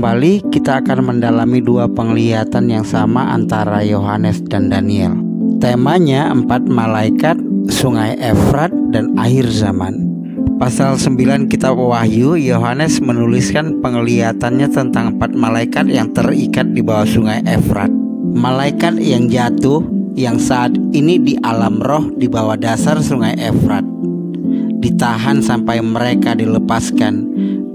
kembali, kita akan mendalami dua penglihatan yang sama antara Yohanes dan Daniel. Temanya 4 malaikat, sungai Efrat, dan akhir zaman. Pasal 9 kitab Wahyu, Yohanes menuliskan penglihatannya tentang 4 malaikat yang terikat di bawah sungai Efrat. Malaikat yang jatuh, yang saat ini di alam roh di bawah dasar sungai Efrat, ditahan sampai mereka dilepaskan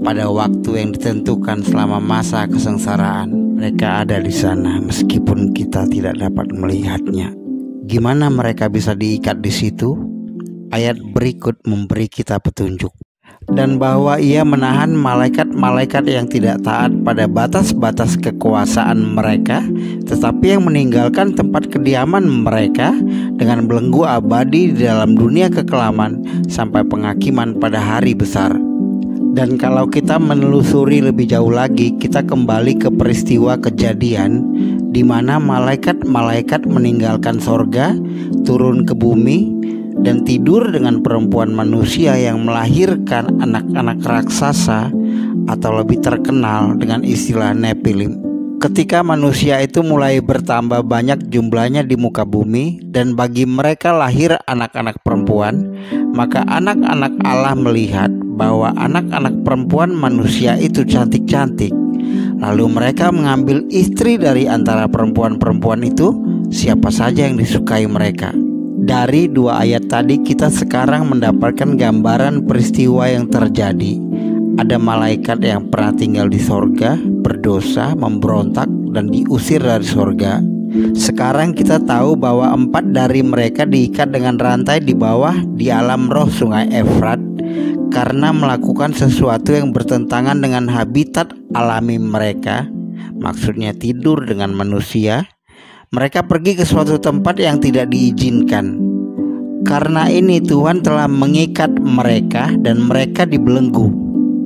pada waktu yang ditentukan selama masa kesengsaraan. Mereka ada di sana meskipun kita tidak dapat melihatnya. Gimana mereka bisa diikat di situ? Ayat berikut memberi kita petunjuk. Dan bahwa ia menahan malaikat-malaikat yang tidak taat pada batas-batas kekuasaan mereka, tetapi yang meninggalkan tempat kediaman mereka dengan belenggu abadi di dalam dunia kekelaman sampai penghakiman pada hari besar. Dan kalau kita menelusuri lebih jauh lagi, kita kembali ke peristiwa kejadian di mana malaikat-malaikat meninggalkan sorga, turun ke bumi, dan tidur dengan perempuan manusia yang melahirkan anak-anak raksasa atau lebih terkenal dengan istilah Nephilim. Ketika manusia itu mulai bertambah banyak jumlahnya di muka bumi dan bagi mereka lahir anak-anak perempuan, maka anak-anak Allah melihat bahwa anak-anak perempuan manusia itu cantik-cantik. Lalu mereka mengambil istri dari antara perempuan-perempuan itu, siapa saja yang disukai mereka. Dari dua ayat tadi kita sekarang mendapatkan gambaran peristiwa yang terjadi. Ada malaikat yang pernah tinggal di sorga, berdosa, memberontak, dan diusir dari sorga. Sekarang kita tahu bahwa 4 dari mereka diikat dengan rantai di bawah di alam roh sungai Efrat karena melakukan sesuatu yang bertentangan dengan habitat alami mereka, maksudnya tidur dengan manusia. Mereka pergi ke suatu tempat yang tidak diizinkan. Karena ini Tuhan telah mengikat mereka dan mereka dibelenggu.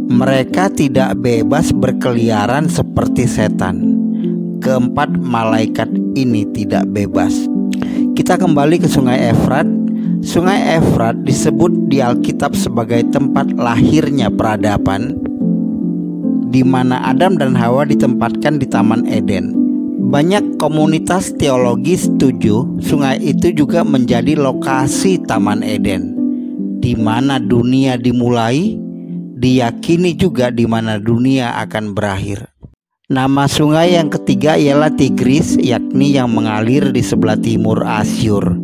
Mereka tidak bebas berkeliaran seperti setan. Keempat malaikat ini tidak bebas. Kita kembali ke sungai Efrat. Sungai Efrat disebut di Alkitab sebagai tempat lahirnya peradaban, di mana Adam dan Hawa ditempatkan di Taman Eden. Banyak komunitas teologi setuju sungai itu juga menjadi lokasi Taman Eden, di mana dunia dimulai, diyakini juga di mana dunia akan berakhir. Nama sungai yang ketiga ialah Tigris, yakni yang mengalir di sebelah timur Asyur.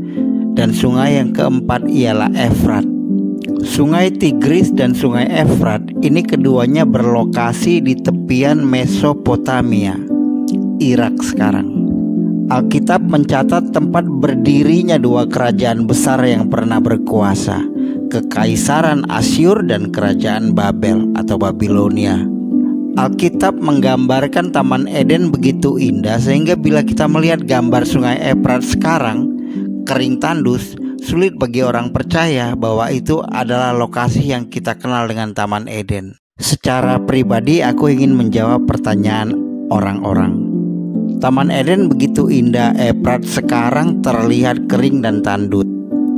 Dan sungai yang keempat ialah Efrat. Sungai Tigris dan sungai Efrat ini keduanya berlokasi di tepian Mesopotamia, Irak sekarang. Alkitab mencatat tempat berdirinya dua kerajaan besar yang pernah berkuasa, Kekaisaran Asyur dan Kerajaan Babel atau Babilonia. Alkitab menggambarkan Taman Eden begitu indah sehingga bila kita melihat gambar sungai Efrat sekarang, kering tandus, sulit bagi orang percaya bahwa itu adalah lokasi yang kita kenal dengan Taman Eden. Secara pribadi aku ingin menjawab pertanyaan orang-orang. Taman Eden begitu indah, Efrat sekarang terlihat kering dan tandus.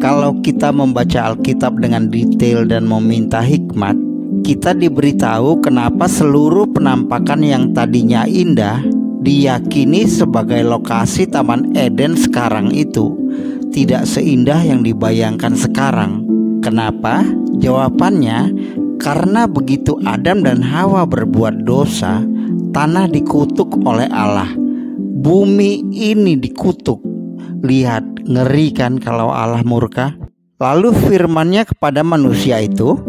Kalau kita membaca Alkitab dengan detail dan meminta hikmat, kita diberitahu kenapa seluruh penampakan yang tadinya indah diyakini sebagai lokasi Taman Eden sekarang itu tidak seindah yang dibayangkan sekarang. Kenapa? Jawabannya, karena begitu Adam dan Hawa berbuat dosa, tanah dikutuk oleh Allah. Bumi ini dikutuk. Lihat, ngeri kan kalau Allah murka. Lalu firman-Nya kepada manusia itu,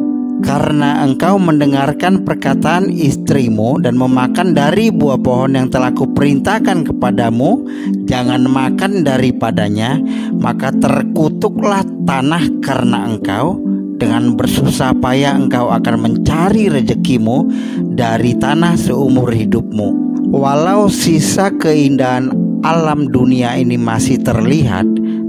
karena engkau mendengarkan perkataan istrimu dan memakan dari buah pohon yang telah kuperintahkan kepadamu, jangan makan daripadanya, maka terkutuklah tanah karena engkau. Dengan bersusah payah engkau akan mencari rezekimu dari tanah seumur hidupmu. Walau sisa keindahan alam dunia ini masih terlihat,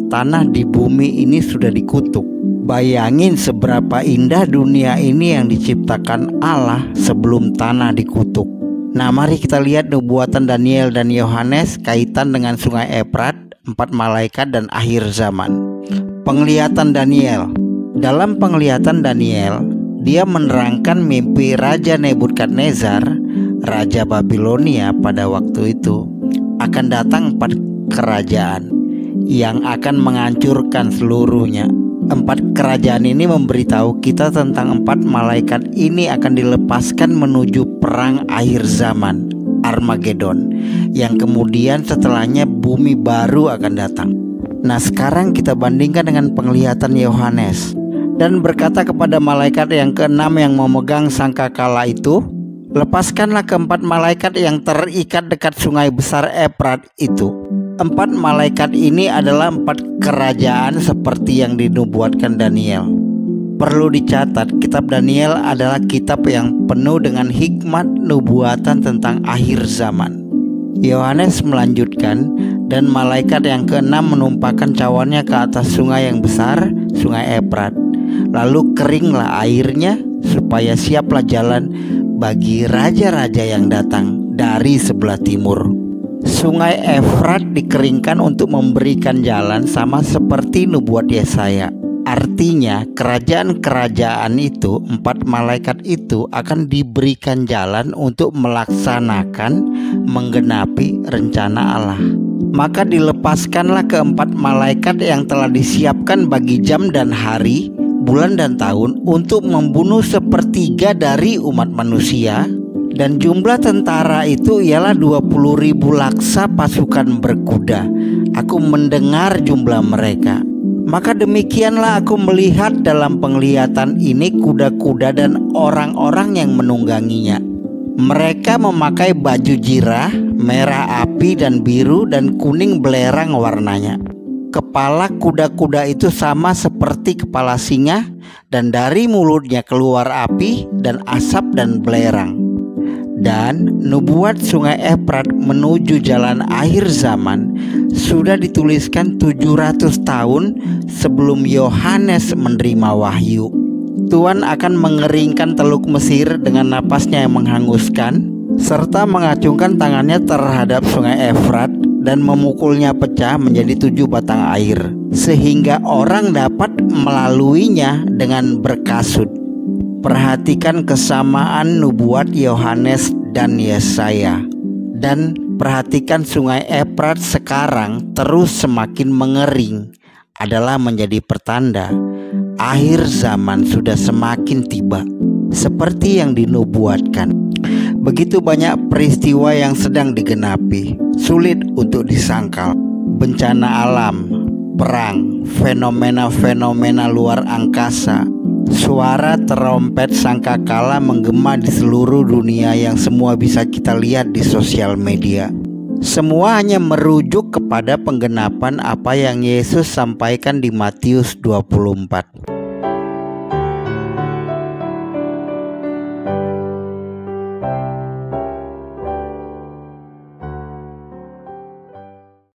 tanah di bumi ini sudah dikutuk. Bayangin seberapa indah dunia ini yang diciptakan Allah sebelum tanah dikutuk. Nah, mari kita lihat nubuatan Daniel dan Yohanes kaitan dengan sungai Efrat, 4 malaikat dan akhir zaman. Penglihatan Daniel. Dalam penglihatan Daniel, dia menerangkan mimpi Raja Nebukadnezar, Raja Babilonia pada waktu itu, akan datang 4 kerajaan yang akan menghancurkan seluruhnya. 4 kerajaan ini memberitahu kita tentang 4 malaikat ini akan dilepaskan menuju perang akhir zaman, Armageddon, yang kemudian setelahnya bumi baru akan datang. Nah, sekarang kita bandingkan dengan penglihatan Yohanes. Dan berkata kepada malaikat yang ke-6 yang memegang sangkakala itu, lepaskanlah ke-4 malaikat yang terikat dekat sungai besar Efrat itu. 4 malaikat ini adalah 4 kerajaan seperti yang dinubuatkan Daniel. Perlu dicatat, kitab Daniel adalah kitab yang penuh dengan hikmat nubuatan tentang akhir zaman. Yohanes melanjutkan, dan malaikat yang ke-6 menumpahkan cawannya ke atas sungai yang besar, sungai Efrat. Lalu keringlah airnya, supaya siaplah jalan bagi raja-raja yang datang dari sebelah timur. Sungai Efrat dikeringkan untuk memberikan jalan, sama seperti nubuat Yesaya. Artinya kerajaan-kerajaan itu, 4 malaikat itu akan diberikan jalan untuk melaksanakan, menggenapi rencana Allah. Maka dilepaskanlah ke-4 malaikat yang telah disiapkan bagi jam dan hari, bulan dan tahun, untuk membunuh 1/3 dari umat manusia. Dan jumlah tentara itu ialah 20.000 laksa pasukan berkuda. Aku mendengar jumlah mereka. Maka demikianlah aku melihat dalam penglihatan ini kuda-kuda dan orang-orang yang menungganginya. Mereka memakai baju jirah, merah api dan biru dan kuning belerang warnanya. Kepala kuda-kuda itu sama seperti kepala singa, dan dari mulutnya keluar api dan asap dan belerang. Dan nubuat sungai Efrat menuju jalan akhir zaman sudah dituliskan 700 tahun sebelum Yohanes menerima wahyu. Tuhan akan mengeringkan Teluk Mesir dengan napasnya yang menghanguskan, serta mengacungkan tangannya terhadap sungai Efrat dan memukulnya pecah menjadi 7 batang air, sehingga orang dapat melaluinya dengan berkasut. Perhatikan kesamaan nubuat Yohanes dan Yesaya. Dan perhatikan sungai Efrat sekarang terus semakin mengering, adalah menjadi pertanda akhir zaman sudah semakin tiba, seperti yang dinubuatkan. Begitu banyak peristiwa yang sedang digenapi, sulit untuk disangkal. Bencana alam, perang, fenomena-fenomena luar angkasa, suara terompet sangkakala menggema di seluruh dunia yang semua bisa kita lihat di sosial media. Semua hanya merujuk kepada penggenapan apa yang Yesus sampaikan di Matius 24.